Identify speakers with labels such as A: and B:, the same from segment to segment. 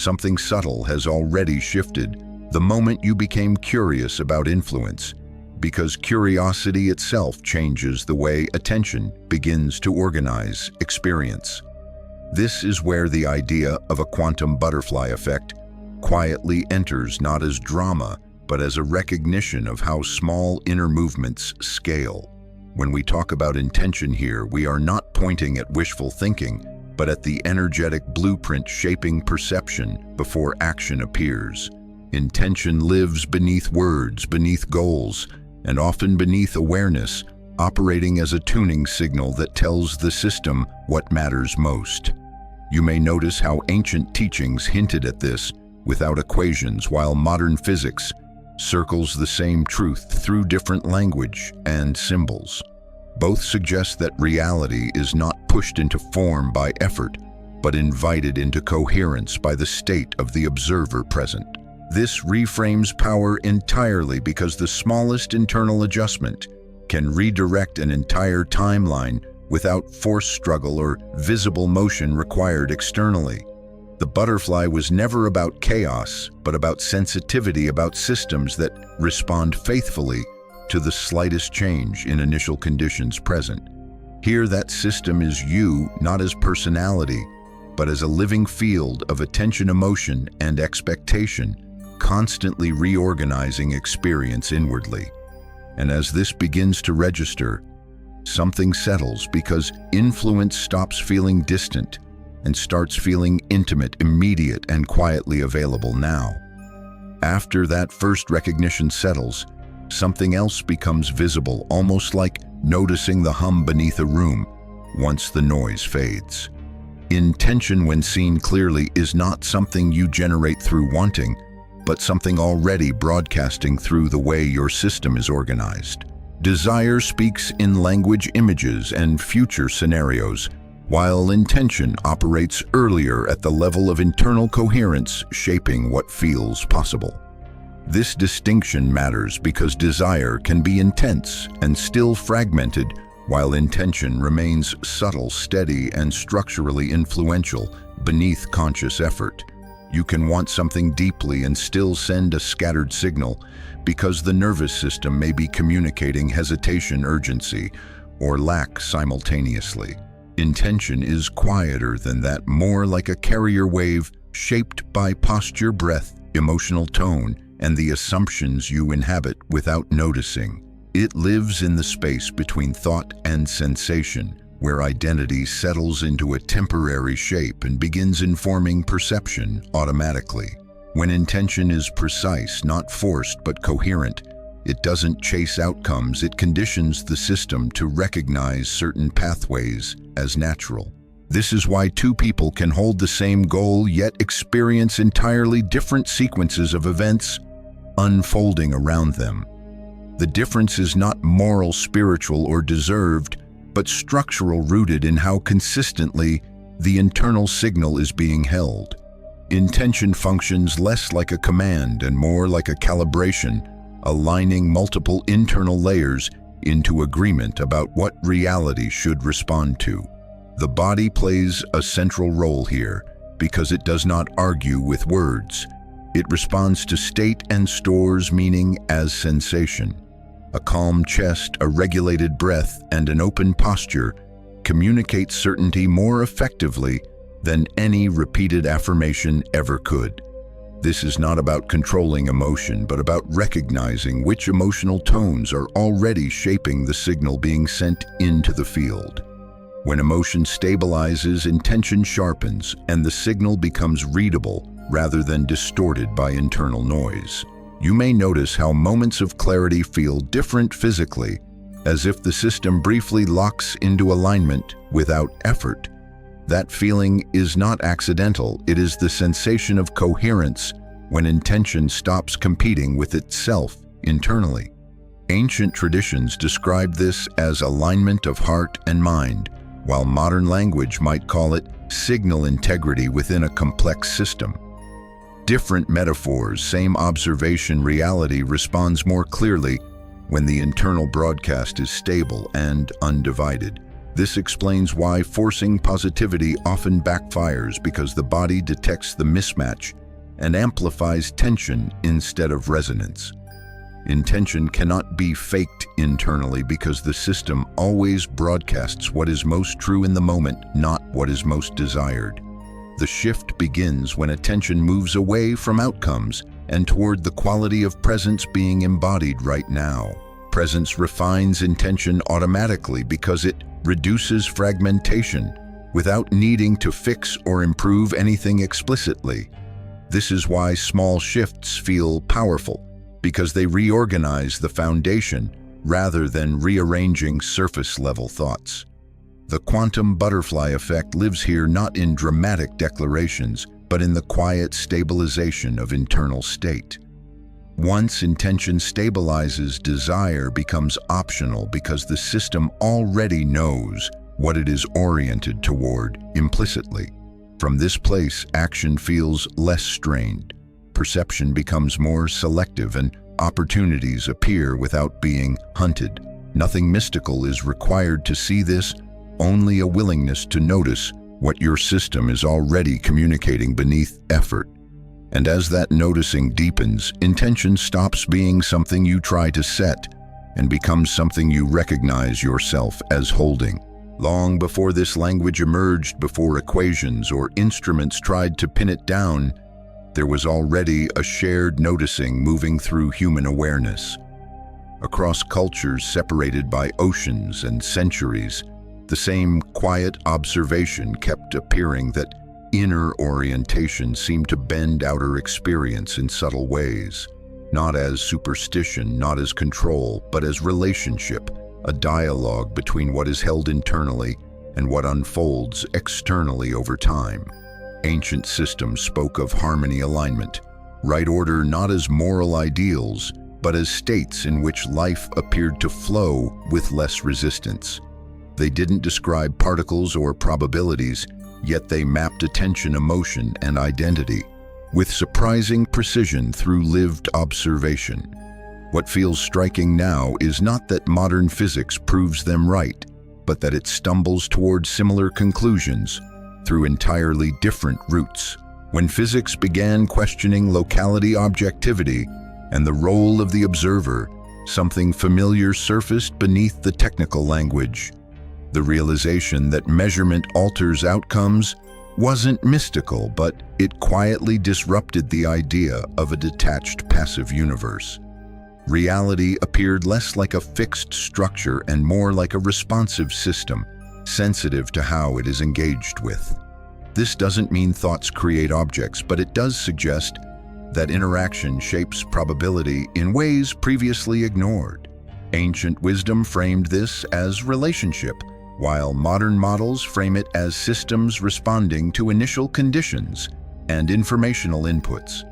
A: Something subtle has already shifted the moment you became curious about influence, because curiosity itself changes the way attention begins to organize experience. This is where the idea of a quantum butterfly effect quietly enters, not as drama, but as a recognition of how small inner movements scale. When we talk about intention here, we are not pointing at wishful thinking, but at the energetic blueprint shaping perception before action appears. Intention lives beneath words, beneath goals, and often beneath awareness, operating as a tuning signal that tells the system what matters most. You may notice how ancient teachings hinted at this without equations, while modern physics circles the same truth through different language and symbols. Both suggest that reality is not pushed into form by effort, but invited into coherence by the state of the observer present. This reframes power entirely, because the smallest internal adjustment can redirect an entire timeline without forced struggle or visible motion required externally. The butterfly was never about chaos, but about sensitivity, about systems that respond faithfully to the slightest change in initial conditions present. Here, that system is you, not as personality, but as a living field of attention, emotion, and expectation, constantly reorganizing experience inwardly. And as this begins to register, something settles, because influence stops feeling distant and starts feeling intimate, immediate, and quietly available now. After that first recognition settles, something else becomes visible, almost like noticing the hum beneath a room once the noise fades. Intention, when seen clearly, is not something you generate through wanting, but something already broadcasting through the way your system is organized. Desire speaks in language, images, and future scenarios, while intention operates earlier at the level of internal coherence, shaping what feels possible. This distinction matters because desire can be intense and still fragmented, while intention remains subtle, steady, and structurally influential beneath conscious effort. You can want something deeply and still send a scattered signal, because the nervous system may be communicating hesitation, urgency, or lack simultaneously. Intention is quieter than that, more like a carrier wave shaped by posture, breath, emotional tone, and the assumptions you inhabit without noticing. It lives in the space between thought and sensation, where identity settles into a temporary shape and begins informing perception automatically. When intention is precise, not forced but coherent, it doesn't chase outcomes, it conditions the system to recognize certain pathways as natural. This is why two people can hold the same goal yet experience entirely different sequences of events unfolding around them. The difference is not moral, spiritual, or deserved, but structural, rooted in how consistently the internal signal is being held. Intention functions less like a command and more like a calibration, aligning multiple internal layers into agreement about what reality should respond to. The body plays a central role here because it does not argue with words. It responds to state and stores meaning as sensation. A calm chest, a regulated breath, and an open posture communicate certainty more effectively than any repeated affirmation ever could. This is not about controlling emotion, but about recognizing which emotional tones are already shaping the signal being sent into the field. When emotion stabilizes, intention sharpens, and the signal becomes readable rather than distorted by internal noise. You may notice how moments of clarity feel different physically, as if the system briefly locks into alignment without effort. That feeling is not accidental, it is the sensation of coherence when intention stops competing with itself internally. Ancient traditions describe this as alignment of heart and mind, while modern language might call it signal integrity within a complex system. Different metaphors, same observation, reality responds more clearly when the internal broadcast is stable and undivided. This explains why forcing positivity often backfires, because the body detects the mismatch and amplifies tension instead of resonance. Intention cannot be faked internally because the system always broadcasts what is most true in the moment, not what is most desired. The shift begins when attention moves away from outcomes and toward the quality of presence being embodied right now. Presence refines intention automatically because it reduces fragmentation without needing to fix or improve anything explicitly. This is why small shifts feel powerful, because they reorganize the foundation rather than rearranging surface-level thoughts. The quantum butterfly effect lives here not in dramatic declarations, but in the quiet stabilization of internal state. Once intention stabilizes, desire becomes optional because the system already knows what it is oriented toward implicitly. From this place, action feels less strained. Perception becomes more selective and opportunities appear without being hunted. Nothing mystical is required to see this, only a willingness to notice what your system is already communicating beneath effort. And as that noticing deepens, intention stops being something you try to set and becomes something you recognize yourself as holding. Long before this language emerged, before equations or instruments tried to pin it down, there was already a shared noticing moving through human awareness. Across cultures separated by oceans and centuries, the same quiet observation kept appearing, that inner orientation seemed to bend outer experience in subtle ways, not as superstition, not as control, but as relationship, a dialogue between what is held internally and what unfolds externally over time. Ancient systems spoke of harmony, alignment, right order, not as moral ideals, but as states in which life appeared to flow with less resistance. They didn't describe particles or probabilities, yet they mapped attention, emotion, and identity with surprising precision through lived observation. What feels striking now is not that modern physics proves them right, but that it stumbles toward similar conclusions through entirely different routes. When physics began questioning locality, objectivity, and the role of the observer, something familiar surfaced beneath the technical language. The realization that measurement alters outcomes wasn't mystical, but it quietly disrupted the idea of a detached, passive universe. Reality appeared less like a fixed structure and more like a responsive system, sensitive to how it is engaged with. This doesn't mean thoughts create objects, but it does suggest that interaction shapes probability in ways previously ignored. Ancient wisdom framed this as relationship, while modern models frame it as systems responding to initial conditions and informational inputs.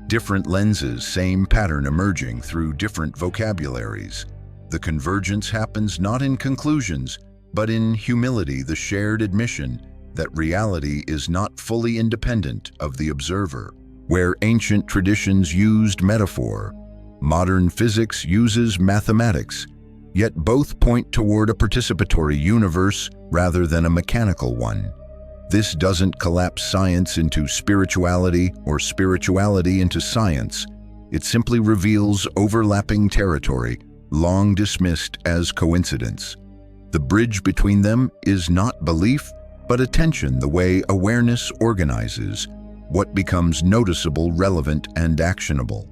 A: Different lenses, same pattern emerging through different vocabularies. The convergence happens not in conclusions, but in humility, the shared admission that reality is not fully independent of the observer. Where ancient traditions used metaphor, modern physics uses mathematics, yet both point toward a participatory universe rather than a mechanical one. This doesn't collapse science into spirituality or spirituality into science. It simply reveals overlapping territory, long dismissed as coincidence. The bridge between them is not belief, but attention, the way awareness organizes what becomes noticeable, relevant, and actionable.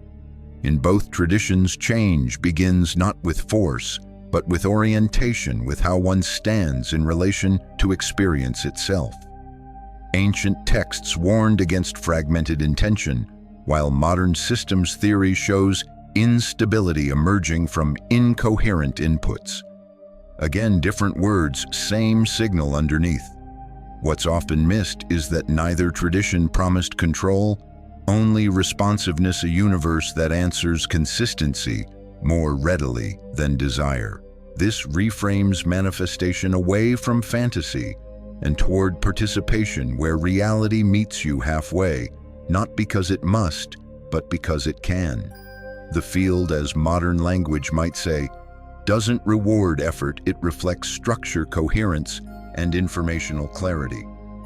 A: In both traditions, change begins not with force, but with orientation, with how one stands in relation to experience itself. Ancient texts warned against fragmented intention, while modern systems theory shows instability emerging from incoherent inputs. Again, different words, same signal underneath. What's often missed is that neither tradition promised control, only responsiveness, a universe that answers consistency more readily than desire. This reframes manifestation away from fantasy and toward participation, where reality meets you halfway, not because it must, but because it can. The field, as modern language might say, doesn't reward effort, it reflects structure, coherence, and informational clarity.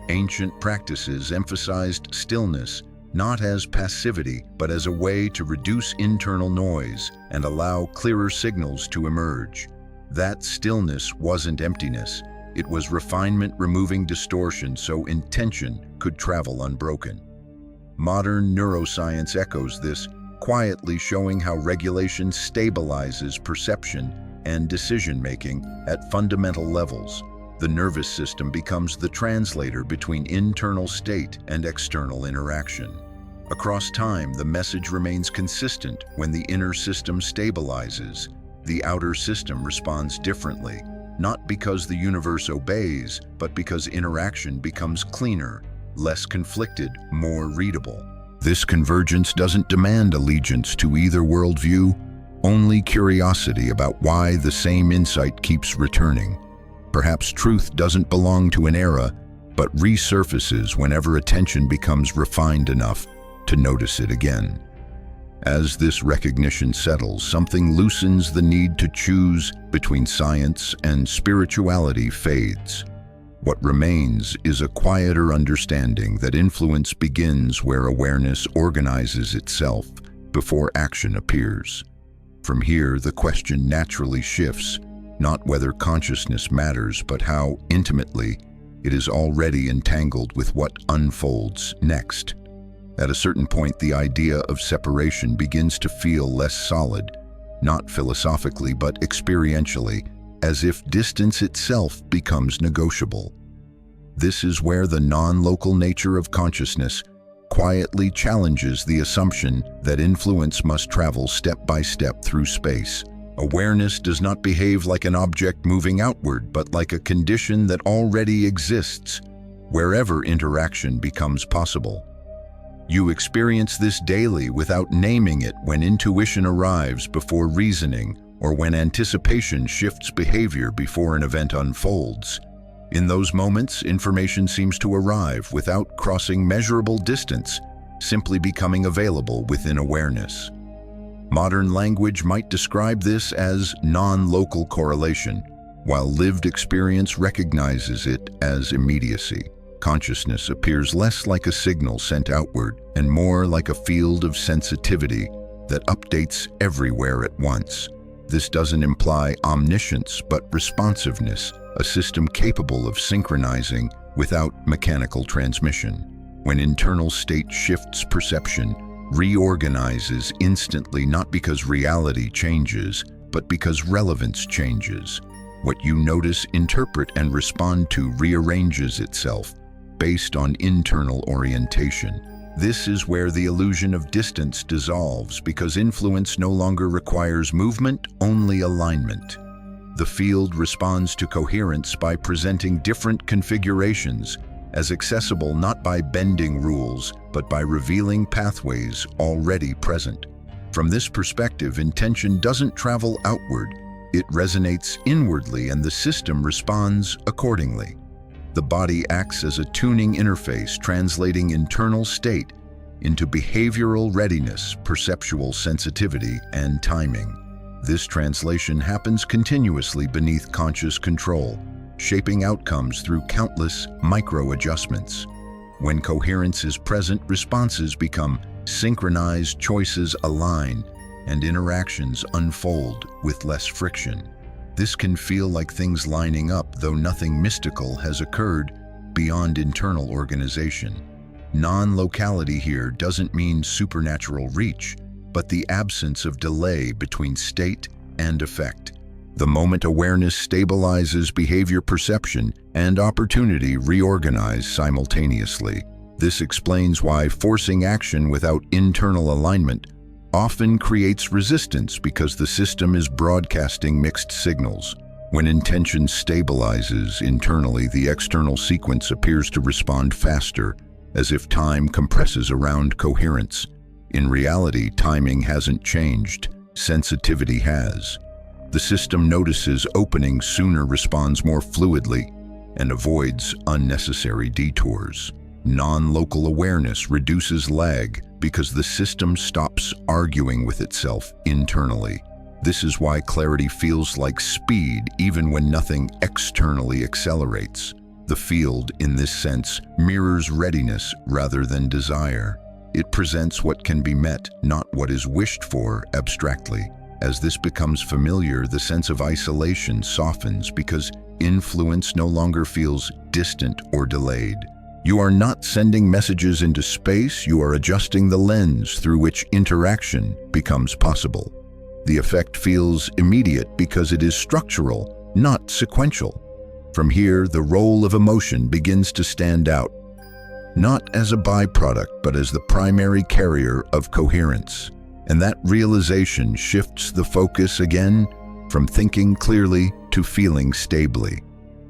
A: Ancient practices emphasized stillness, not as passivity, but as a way to reduce internal noise and allow clearer signals to emerge. That stillness wasn't emptiness. It was refinement, removing distortion so intention could travel unbroken. Modern neuroscience echoes this, quietly showing how regulation stabilizes perception and decision-making at fundamental levels. The nervous system becomes the translator between internal state and external interaction. Across time, the message remains consistent. When the inner system stabilizes, the outer system responds differently, not because the universe obeys, but because interaction becomes cleaner, less conflicted, more readable. This convergence doesn't demand allegiance to either worldview, only curiosity about why the same insight keeps returning. Perhaps truth doesn't belong to an era, but resurfaces whenever attention becomes refined enough to notice it again. As this recognition settles, something loosens. The need to choose between science and spirituality fades. What remains is a quieter understanding that influence begins where awareness organizes itself before action appears. From here, the question naturally shifts, not whether consciousness matters, but how intimately it is already entangled with what unfolds next. At a certain point, the idea of separation begins to feel less solid, not philosophically but experientially, as if distance itself becomes negotiable. This is where the non-local nature of consciousness quietly challenges the assumption that influence must travel step by step through space. Awareness does not behave like an object moving outward, but like a condition that already exists, wherever interaction becomes possible. You experience this daily without naming it, when intuition arrives before reasoning, or when anticipation shifts behavior before an event unfolds. In those moments, information seems to arrive without crossing measurable distance, simply becoming available within awareness. Modern language might describe this as non-local correlation, while lived experience recognizes it as immediacy. Consciousness appears less like a signal sent outward and more like a field of sensitivity that updates everywhere at once. This doesn't imply omniscience, but responsiveness, a system capable of synchronizing without mechanical transmission. When internal state shifts, perception reorganizes instantly, not because reality changes, but because relevance changes. What you notice, interpret, and respond to rearranges itself based on internal orientation. This is where the illusion of distance dissolves, because influence no longer requires movement, only alignment. The field responds to coherence by presenting different configurations, as accessible not by bending rules, but by revealing pathways already present. From this perspective, intention doesn't travel outward, it resonates inwardly, and the system responds accordingly. The body acts as a tuning interface, translating internal state into behavioral readiness, perceptual sensitivity, and timing. This translation happens continuously beneath conscious control, shaping outcomes through countless micro-adjustments. When coherence is present, responses become synchronized, choices align, and interactions unfold with less friction. This can feel like things lining up, though nothing mystical has occurred beyond internal organization. Non-locality here doesn't mean supernatural reach, but the absence of delay between state and effect. The moment awareness stabilizes, behavior, perception, and opportunity reorganize simultaneously. This explains why forcing action without internal alignment often creates resistance, because the system is broadcasting mixed signals. When intention stabilizes internally, the external sequence appears to respond faster, as if time compresses around coherence. In reality, timing hasn't changed, sensitivity has. The system notices openings sooner, responds more fluidly, and avoids unnecessary detours. Non-local awareness reduces lag because the system stops arguing with itself internally. This is why clarity feels like speed even when nothing externally accelerates. The field, in this sense, mirrors readiness rather than desire. It presents what can be met, not what is wished for abstractly. As this becomes familiar, the sense of isolation softens because influence no longer feels distant or delayed. You are not sending messages into space, you are adjusting the lens through which interaction becomes possible. The effect feels immediate because it is structural, not sequential. From here, the role of emotion begins to stand out, not as a byproduct, but as the primary carrier of coherence. And that realization shifts the focus again from thinking clearly to feeling stably.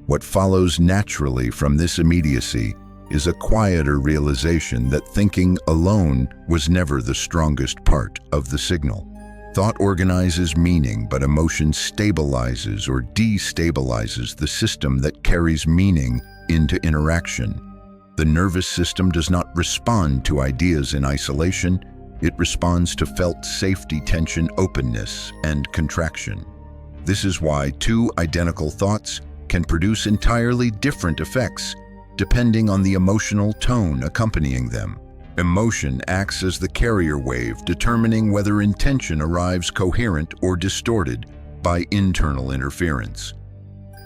A: What follows naturally from this immediacy is a quieter realization that thinking alone was never the strongest part of the signal. Thought organizes meaning, but emotion stabilizes or destabilizes the system that carries meaning into interaction. The nervous system does not respond to ideas in isolation, it responds to felt safety, tension, openness, and contraction. This is why two identical thoughts can produce entirely different effects depending on the emotional tone accompanying them. Emotion acts as the carrier wave, determining whether intention arrives coherent or distorted by internal interference.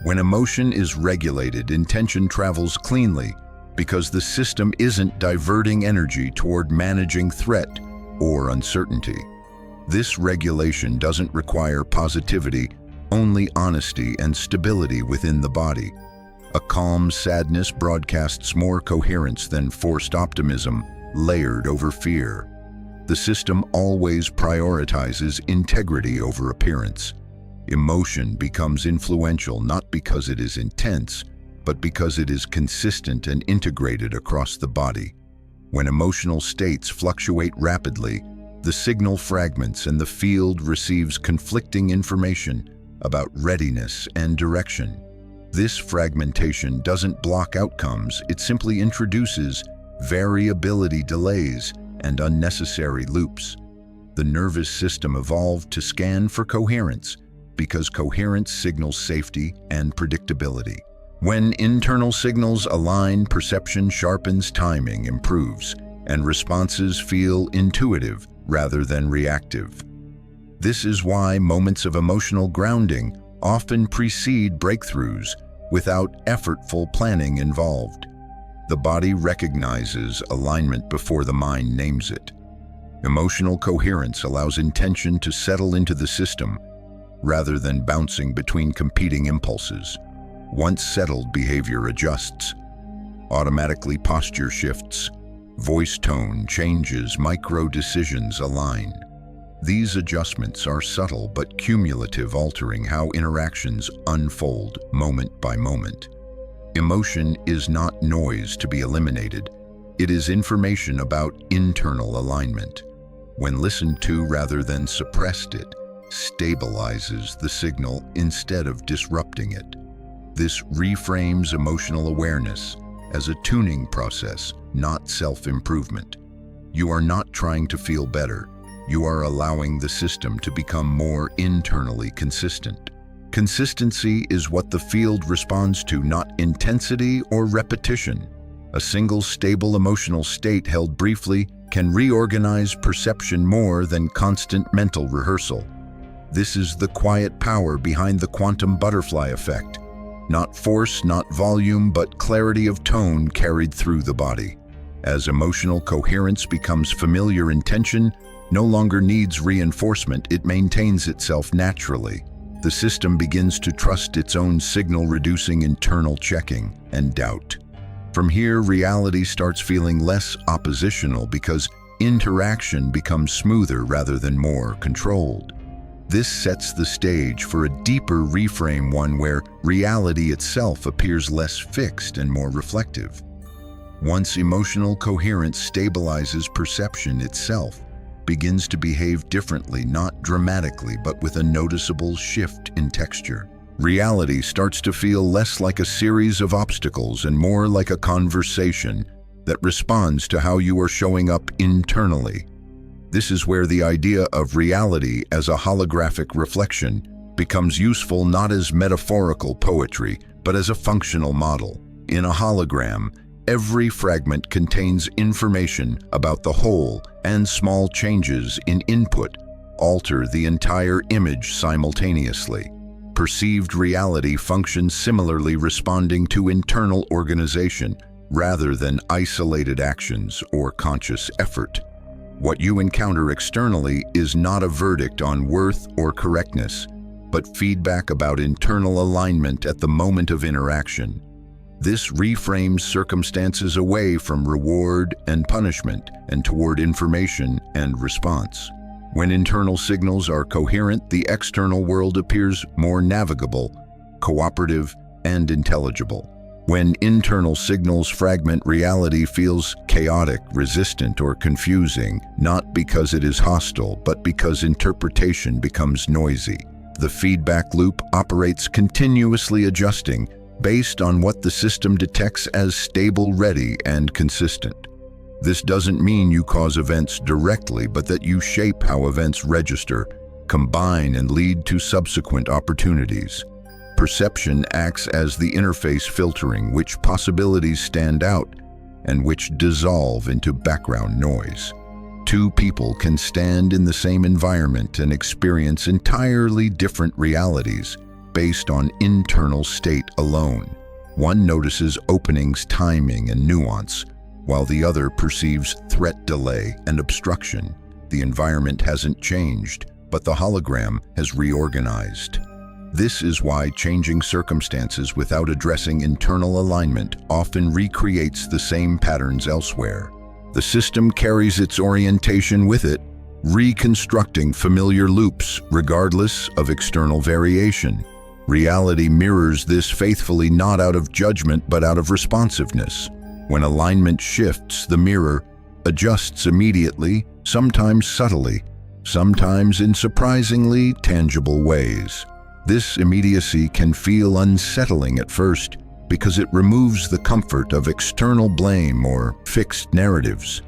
A: When emotion is regulated, intention travels cleanly because the system isn't diverting energy toward managing threat or uncertainty. This regulation doesn't require positivity, only honesty and stability within the body. A calm sadness broadcasts more coherence than forced optimism layered over fear. The system always prioritizes integrity over appearance. Emotion becomes influential not because it is intense, but because it is consistent and integrated across the body. When emotional states fluctuate rapidly, the signal fragments and the field receives conflicting information about readiness and direction. This fragmentation doesn't block outcomes, it simply introduces variability, delays, and unnecessary loops. The nervous system evolved to scan for coherence because coherence signals safety and predictability. When internal signals align, perception sharpens, timing improves, and responses feel intuitive rather than reactive. This is why moments of emotional grounding often precede breakthroughs without effortful planning involved. The body recognizes alignment before the mind names it. Emotional coherence allows intention to settle into the system rather than bouncing between competing impulses. Once settled, behavior adjusts. Automatically, posture shifts, voice tone changes, micro-decisions align. These adjustments are subtle but cumulative, altering how interactions unfold moment by moment. Emotion is not noise to be eliminated. It is information about internal alignment. When listened to rather than suppressed, it stabilizes the signal instead of disrupting it. This reframes emotional awareness as a tuning process, not self-improvement. You are not trying to feel better. You are allowing the system to become more internally consistent. Consistency is what the field responds to, not intensity or repetition. A single stable emotional state held briefly can reorganize perception more than constant mental rehearsal. This is the quiet power behind the quantum butterfly effect. Not force, not volume, but clarity of tone carried through the body. As emotional coherence becomes familiar, intention no longer needs reinforcement, it maintains itself naturally. The system begins to trust its own signal, reducing internal checking and doubt. From here, reality starts feeling less oppositional because interaction becomes smoother rather than more controlled. This sets the stage for a deeper reframe, one where reality itself appears less fixed and more reflective. Once emotional coherence stabilizes, perception itself begins to behave differently, not dramatically, but with a noticeable shift in texture. Reality starts to feel less like a series of obstacles and more like a conversation that responds to how you are showing up internally. This is where the idea of reality as a holographic reflection becomes useful not as metaphorical poetry, but as a functional model. In a hologram, every fragment contains information about the whole, and small changes in input alter the entire image simultaneously. Perceived reality functions similarly, responding to internal organization rather than isolated actions or conscious effort. What you encounter externally is not a verdict on worth or correctness, but feedback about internal alignment at the moment of interaction. This reframes circumstances away from reward and punishment and toward information and response. When internal signals are coherent, the external world appears more navigable, cooperative, and intelligible. When internal signals fragment, reality feels chaotic, resistant, or confusing, not because it is hostile, but because interpretation becomes noisy. The feedback loop operates continuously, adjusting based on what the system detects as stable, ready, and consistent. This doesn't mean you cause events directly, but that you shape how events register, combine, and lead to subsequent opportunities. Perception acts as the interface, filtering which possibilities stand out and which dissolve into background noise. Two people can stand in the same environment and experience entirely different realities based on internal state alone. One notices openings, timing, and nuance, while the other perceives threat, delay, and obstruction. The environment hasn't changed, but the hologram has reorganized. This is why changing circumstances without addressing internal alignment often recreates the same patterns elsewhere. The system carries its orientation with it, reconstructing familiar loops regardless of external variation. Reality mirrors this faithfully, not out of judgment but out of responsiveness. When alignment shifts, the mirror adjusts immediately, sometimes subtly, sometimes in surprisingly tangible ways. This immediacy can feel unsettling at first because it removes the comfort of external blame or fixed narratives.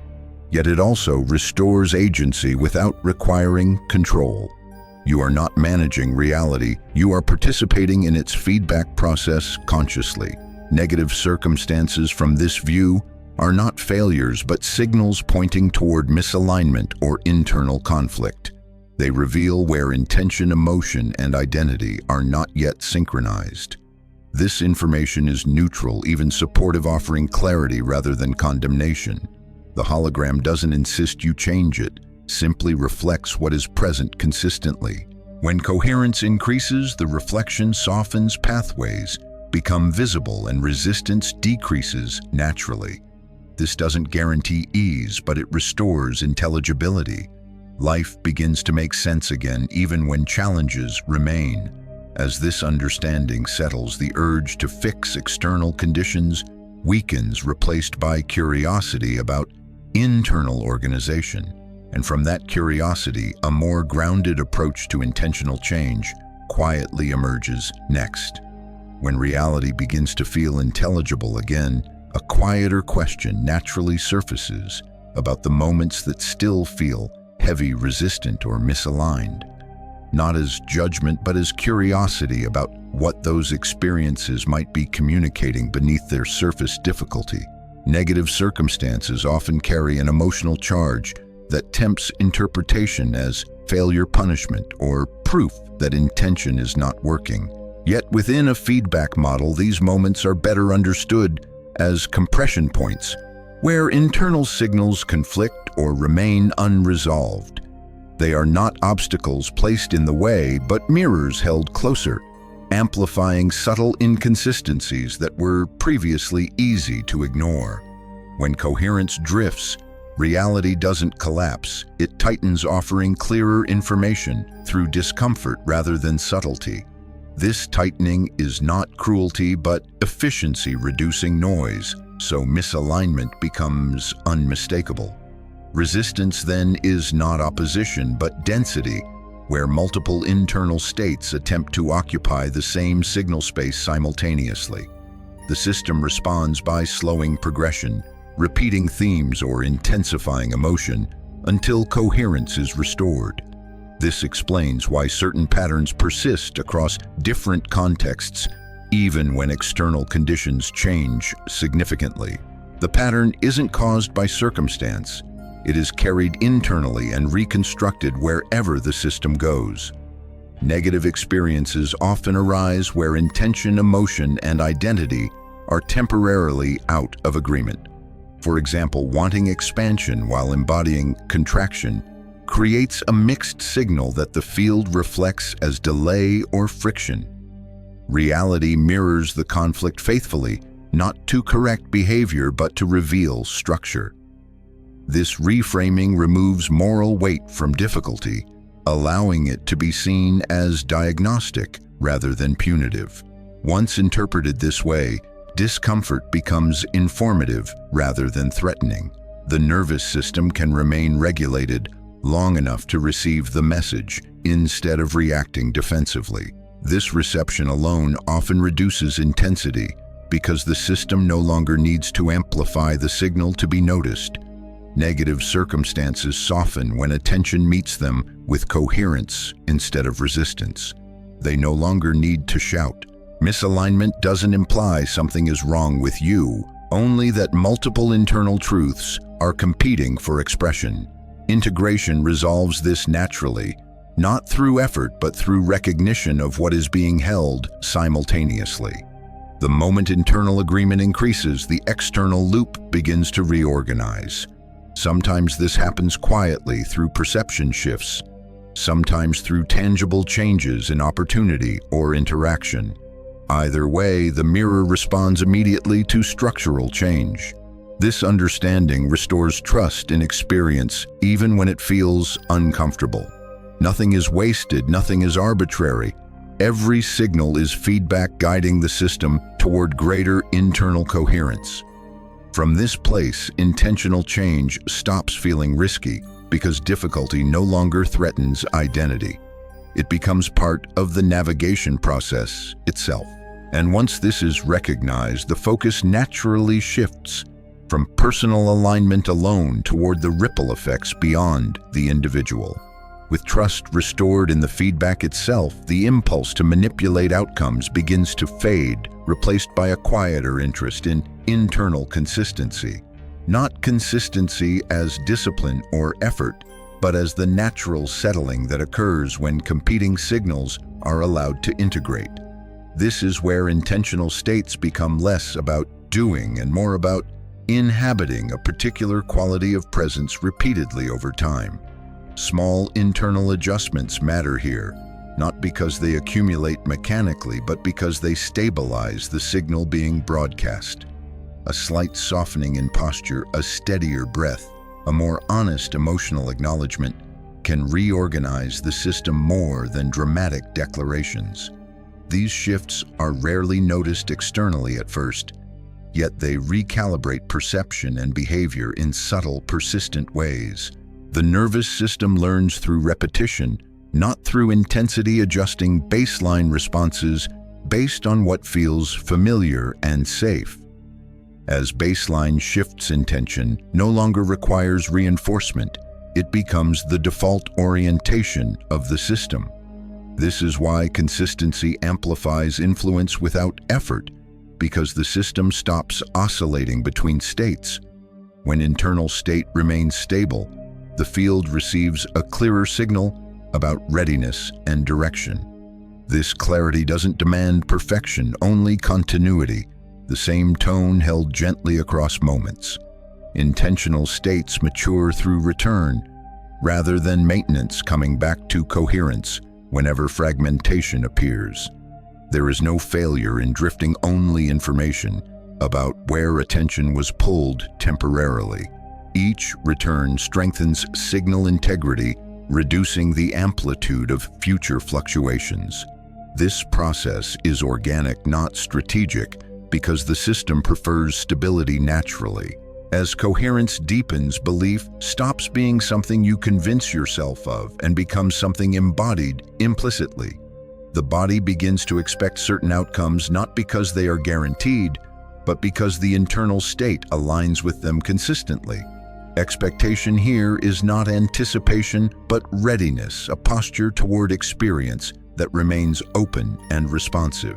A: Yet it also restores agency without requiring control. You are not managing reality, you are participating in its feedback process consciously. Negative circumstances from this view are not failures but signals pointing toward misalignment or internal conflict. They reveal where intention, emotion, and identity are not yet synchronized. This information is neutral, even supportive, offering clarity rather than condemnation. The hologram doesn't insist you change it, simply reflects what is present consistently. When coherence increases, the reflection softens, pathways become visible, and resistance decreases naturally. This doesn't guarantee ease, but it restores intelligibility. Life begins to make sense again, even when challenges remain. As this understanding settles, the urge to fix external conditions weakens, replaced by curiosity about internal organization. And from that curiosity, a more grounded approach to intentional change quietly emerges next. When reality begins to feel intelligible again, a quieter question naturally surfaces about the moments that still feel heavy, resistant, or misaligned. Not as judgment, but as curiosity about what those experiences might be communicating beneath their surface difficulty. Negative circumstances often carry an emotional charge that tempts interpretation as failure, punishment, or proof that intention is not working. Yet within a feedback model, these moments are better understood as compression points, where internal signals conflict or remain unresolved. They are not obstacles placed in the way, but mirrors held closer, amplifying subtle inconsistencies that were previously easy to ignore. When coherence drifts, reality doesn't collapse, it tightens, offering clearer information through discomfort rather than subtlety. This tightening is not cruelty, but efficiency, reducing noise, so misalignment becomes unmistakable. Resistance then is not opposition, but density, where multiple internal states attempt to occupy the same signal space simultaneously. The system responds by slowing progression, repeating themes, or intensifying emotion, until coherence is restored. This explains why certain patterns persist across different contexts, even when external conditions change significantly. The pattern isn't caused by circumstance. It is carried internally and reconstructed wherever the system goes. Negative experiences often arise where intention, emotion, and identity are temporarily out of agreement. For example, wanting expansion while embodying contraction creates a mixed signal that the field reflects as delay or friction. Reality mirrors the conflict faithfully, not to correct behavior but to reveal structure. This reframing removes moral weight from difficulty, allowing it to be seen as diagnostic rather than punitive. Once interpreted this way, discomfort becomes informative rather than threatening. The nervous system can remain regulated long enough to receive the message instead of reacting defensively. This reception alone often reduces intensity because the system no longer needs to amplify the signal to be noticed. Negative circumstances soften when attention meets them with coherence instead of resistance. They no longer need to shout. Misalignment doesn't imply something is wrong with you, only that multiple internal truths are competing for expression. Integration resolves this naturally, not through effort but through recognition of what is being held simultaneously. The moment internal agreement increases, the external loop begins to reorganize. Sometimes this happens quietly through perception shifts, sometimes through tangible changes in opportunity or interaction. Either way, the mirror responds immediately to structural change. This understanding restores trust in experience even when it feels uncomfortable. Nothing is wasted, nothing is arbitrary. Every signal is feedback guiding the system toward greater internal coherence. From this place, intentional change stops feeling risky because difficulty no longer threatens identity. It becomes part of the navigation process itself. And once this is recognized, the focus naturally shifts from personal alignment alone toward the ripple effects beyond the individual. With trust restored in the feedback itself, the impulse to manipulate outcomes begins to fade, replaced by a quieter interest in internal consistency. Not consistency as discipline or effort, but as the natural settling that occurs when competing signals are allowed to integrate. This is where intentional states become less about doing and more about inhabiting a particular quality of presence repeatedly over time. Small internal adjustments matter here, not because they accumulate mechanically, but because they stabilize the signal being broadcast. A slight softening in posture, a steadier breath, a more honest emotional acknowledgement can reorganize the system more than dramatic declarations. These shifts are rarely noticed externally at first, yet they recalibrate perception and behavior in subtle, persistent ways. The nervous system learns through repetition, not through intensity, adjusting baseline responses based on what feels familiar and safe. As baseline shifts, intention no longer requires reinforcement. It becomes the default orientation of the system. This is why consistency amplifies influence without effort, because the system stops oscillating between states. When internal state remains stable, the field receives a clearer signal about readiness and direction. This clarity doesn't demand perfection, only continuity, the same tone held gently across moments. Intentional states mature through return, rather than maintenance, coming back to coherence whenever fragmentation appears. There is no failure in drifting, only information about where attention was pulled temporarily. Each return strengthens signal integrity, reducing the amplitude of future fluctuations. This process is organic, not strategic, because the system prefers stability naturally. As coherence deepens, belief stops being something you convince yourself of and becomes something embodied implicitly. The body begins to expect certain outcomes not because they are guaranteed, but because the internal state aligns with them consistently. Expectation here is not anticipation, but readiness, a posture toward experience that remains open and responsive.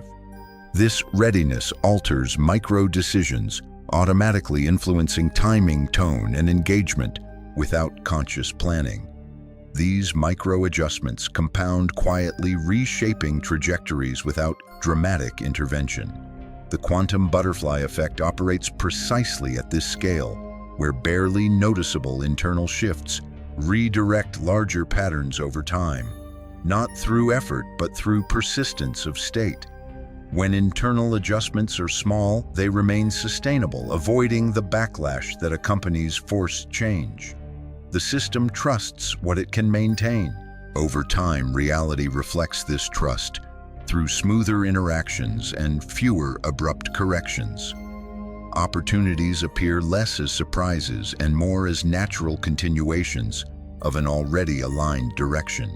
A: This readiness alters micro-decisions, automatically influencing timing, tone, and engagement without conscious planning. These micro-adjustments compound quietly, reshaping trajectories without dramatic intervention. The quantum butterfly effect operates precisely at this scale, where barely noticeable internal shifts redirect larger patterns over time, not through effort but through persistence of state. When internal adjustments are small, they remain sustainable, avoiding the backlash that accompanies forced change. The system trusts what it can maintain. Over time, reality reflects this trust through smoother interactions and fewer abrupt corrections. Opportunities appear less as surprises and more as natural continuations of an already aligned direction.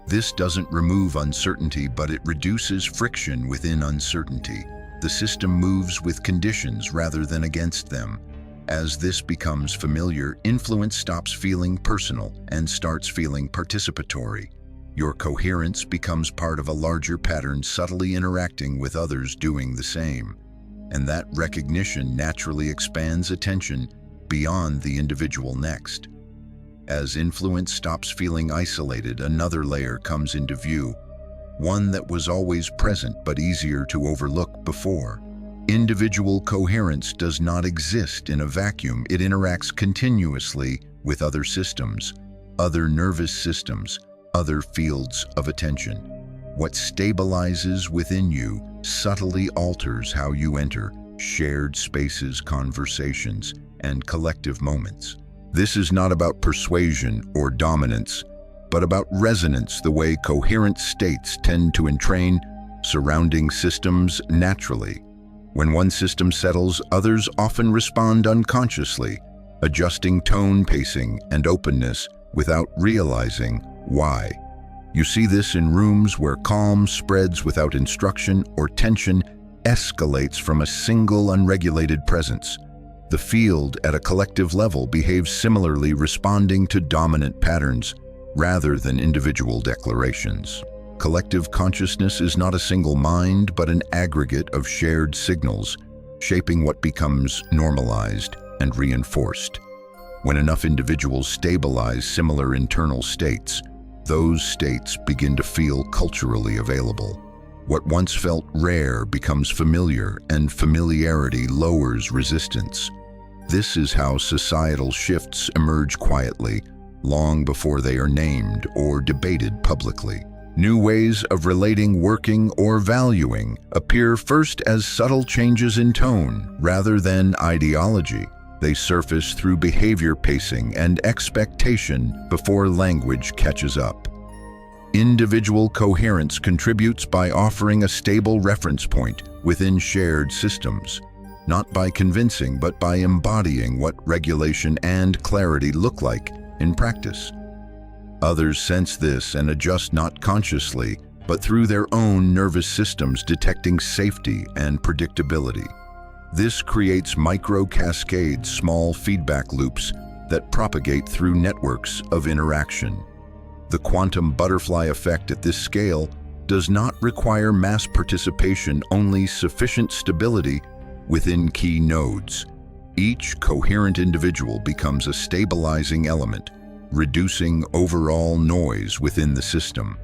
A: This doesn't remove uncertainty, but it reduces friction within uncertainty. The system moves with conditions rather than against them. As this becomes familiar, influence stops feeling personal and starts feeling participatory. Your coherence becomes part of a larger pattern, subtly interacting with others doing the same. And that recognition naturally expands attention beyond the individual next. As influence stops feeling isolated, another layer comes into view, one that was always present but easier to overlook before. Individual coherence does not exist in a vacuum. It interacts continuously with other systems, other nervous systems, other fields of attention. What stabilizes within you subtly alters how you enter shared spaces, conversations, and collective moments. This is not about persuasion or dominance, but about resonance, the way coherent states tend to entrain surrounding systems naturally. When one system settles, others often respond unconsciously, adjusting tone, pacing, and openness without realizing why. You see this in rooms where calm spreads without instruction or tension escalates from a single unregulated presence. The field at a collective level behaves similarly, responding to dominant patterns rather than individual declarations. Collective consciousness is not a single mind, but an aggregate of shared signals, shaping what becomes normalized and reinforced. When enough individuals stabilize similar internal states, those states begin to feel culturally available. What once felt rare becomes familiar, and familiarity lowers resistance. This is how societal shifts emerge quietly, long before they are named or debated publicly. New ways of relating, working, or valuing appear first as subtle changes in tone rather than ideology. They surface through behavior, pacing, and expectation before language catches up. Individual coherence contributes by offering a stable reference point within shared systems, not by convincing but by embodying what regulation and clarity look like in practice. Others sense this and adjust not consciously, but through their own nervous systems, detecting safety and predictability. This creates micro-cascades, small feedback loops that propagate through networks of interaction. The quantum butterfly effect at this scale does not require mass participation, only sufficient stability within key nodes. Each coherent individual becomes a stabilizing element, reducing overall noise within the system.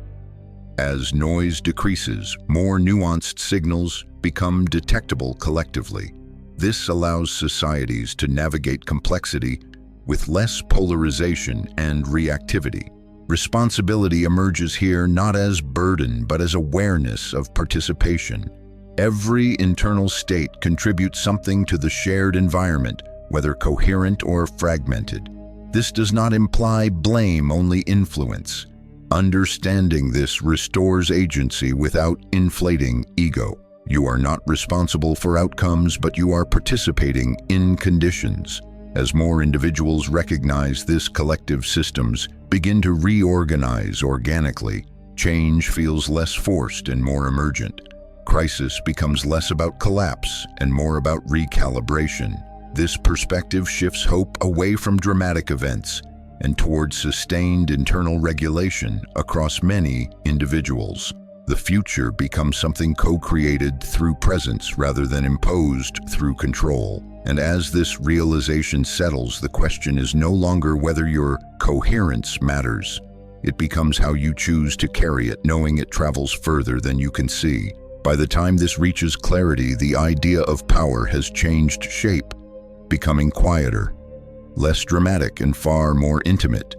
A: As noise decreases, more nuanced signals become detectable collectively. This allows societies to navigate complexity with less polarization and reactivity. Responsibility emerges here not as burden but as awareness of participation. Every internal state contributes something to the shared environment, whether coherent or fragmented. This does not imply blame, only influence. Understanding this restores agency without inflating ego. You are not responsible for outcomes, but you are participating in conditions. As more individuals recognize this, collective systems begin to reorganize organically. Change feels less forced and more emergent. Crisis becomes less about collapse and more about recalibration. This perspective shifts hope away from dramatic events and towards sustained internal regulation across many individuals. The future becomes something co-created through presence rather than imposed through control. And as this realization settles, the question is no longer whether your coherence matters. It becomes how you choose to carry it, knowing it travels further than you can see. By the time this reaches clarity, the idea of power has changed shape, becoming quieter, less dramatic, and far more intimate.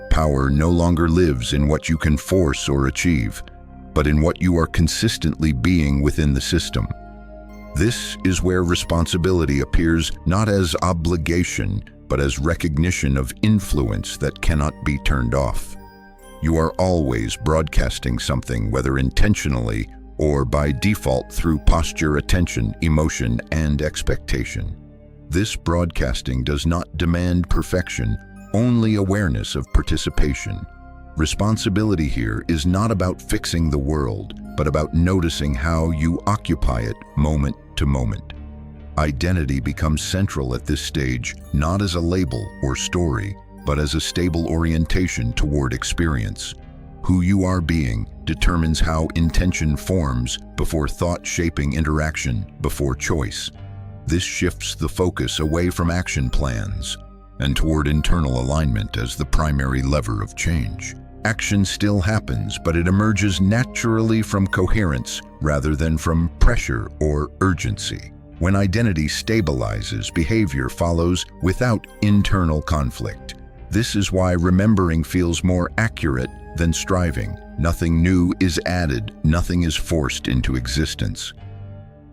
A: Power no longer lives in what you can force or achieve, but in what you are consistently being within the system. This is where responsibility appears not as obligation, but as recognition of influence that cannot be turned off. You are always broadcasting something, whether intentionally or by default through posture, attention, emotion, and expectation. This broadcasting does not demand perfection, only awareness of participation. Responsibility here is not about fixing the world, but about noticing how you occupy it moment to moment. Identity becomes central at this stage, not as a label or story, but as a stable orientation toward experience. Who you are being determines how intention forms before thought, shaping interaction before choice. This shifts the focus away from action plans and toward internal alignment as the primary lever of change. Action still happens, but it emerges naturally from coherence rather than from pressure or urgency. When identity stabilizes, behavior follows without internal conflict. This is why remembering feels more accurate than striving. Nothing new is added, nothing is forced into existence.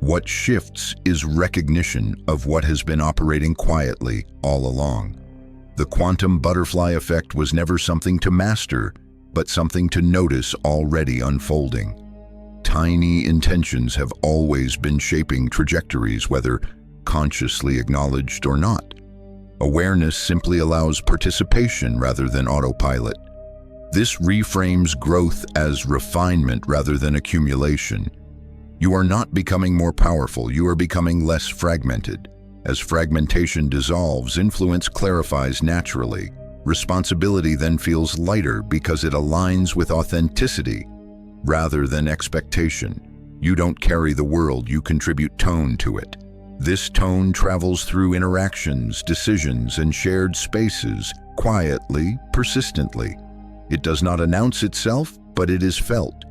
A: What shifts is recognition of what has been operating quietly all along. The quantum butterfly effect was never something to master, but something to notice already unfolding. Tiny intentions have always been shaping trajectories, whether consciously acknowledged or not. Awareness simply allows participation rather than autopilot. This reframes growth as refinement rather than accumulation. You are not becoming more powerful, you are becoming less fragmented. As fragmentation dissolves, influence clarifies naturally. Responsibility then feels lighter because it aligns with authenticity rather than expectation. You don't carry the world, you contribute tone to it. This tone travels through interactions, decisions, and shared spaces, quietly, persistently. It does not announce itself, but it is felt.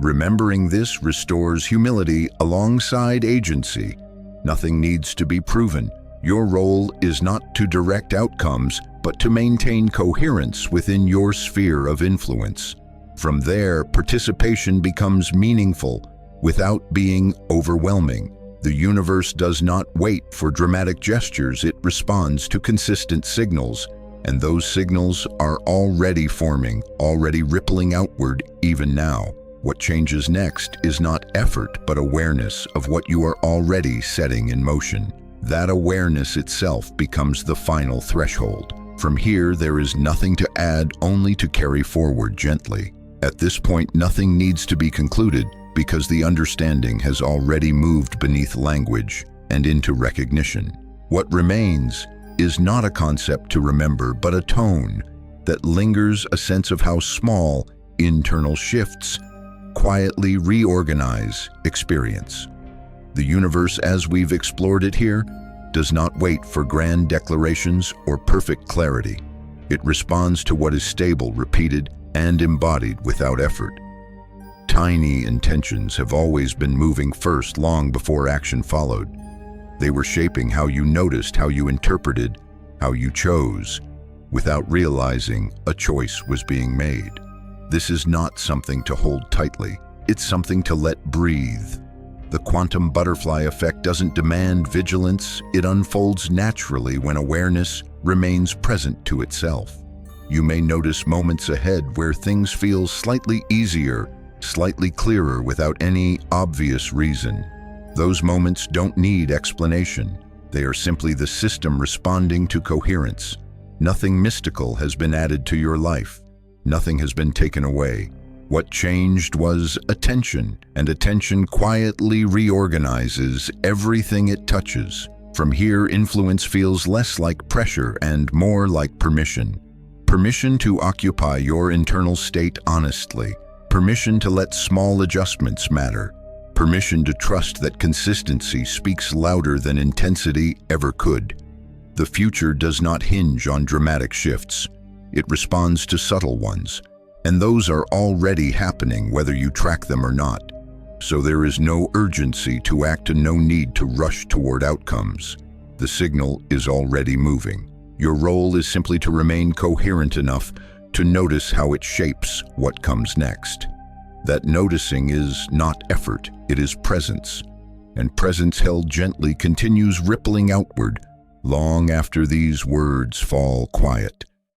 A: Remembering this restores humility alongside agency. Nothing needs to be proven. Your role is not to direct outcomes, but to maintain coherence within your sphere of influence. From there, participation becomes meaningful without being overwhelming. The universe does not wait for dramatic gestures, it responds to consistent signals, and those signals are already forming, already rippling outward even now. What changes next is not effort, but awareness of what you are already setting in motion. That awareness itself becomes the final threshold. From here, there is nothing to add, only to carry forward gently. At this point, nothing needs to be concluded because the understanding has already moved beneath language and into recognition. What remains is not a concept to remember, but a tone that lingers, a sense of how small internal shifts quietly reorganize experience. The universe, as we've explored it here, does not wait for grand declarations or perfect clarity. It responds to what is stable, repeated, and embodied without effort. Tiny intentions have always been moving first, long before action followed. They were shaping how you noticed, how you interpreted, how you chose. Without realizing, a choice was being made. This is not something to hold tightly. It's something to let breathe. The quantum butterfly effect doesn't demand vigilance. It unfolds naturally when awareness remains present to itself. You may notice moments ahead where things feel slightly easier, slightly clearer without any obvious reason. Those moments don't need explanation. They are simply the system responding to coherence. Nothing mystical has been added to your life. Nothing has been taken away. What changed was attention, and attention quietly reorganizes everything it touches. From here, influence feels less like pressure and more like permission. Permission to occupy your internal state honestly. Permission to let small adjustments matter. Permission to trust that consistency speaks louder than intensity ever could. The future does not hinge on dramatic shifts. It responds to subtle ones, and those are already happening whether you track them or not. So there is no urgency to act and no need to rush toward outcomes. The signal is already moving. Your role is simply to remain coherent enough to notice how it shapes what comes next. That noticing is not effort, it is presence. And presence held gently continues rippling outward long after these words fall quiet.